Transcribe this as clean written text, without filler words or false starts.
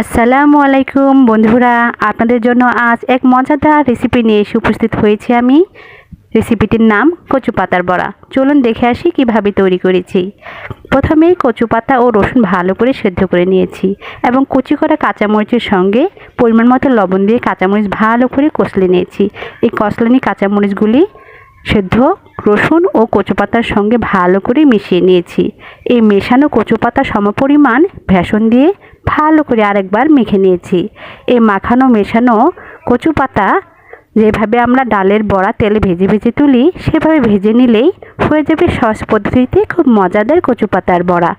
আসসালামু আলাইকুম বন্ধুরা, আপনাদের জন্য আজ এক মজাদার রেসিপি নিয়ে এসে উপস্থিত হয়েছি আমি। রেসিপিটির নাম কচু পাতার বড়া। চলুন দেখে আসি কিভাবে তৈরি করেছি। প্রথমেই কচু পাতা ও রসুন ভালো করে সেদ্ধ করে নিয়েছি এবং কুচি করা কাঁচামরিচের সঙ্গে পরিমাণ মতো লবণ দিয়ে কাঁচামরিচ ভালো করে কষলে নিয়েছি। এই কষলানি কাঁচামরিচগুলি সেদ্ধ রসুন ও কচু পাতার সঙ্গে ভালো করে মিশিয়ে নিয়েছি। এই মেশানো কচু পাতা সমপরিমাণ বেসন দিয়ে ভালো করে আরেকবার মেখে নিয়েছি। এই মাখানো মেশানো কচু পাতা যেভাবে আমরা ডালের বড়া তেলে ভেজে ভেজে তুলি সেভাবে ভেজে নিলেই হয়ে যাবে সহজ পদ্ধতিতে খুব মজাদার কচু পাতার বড়া।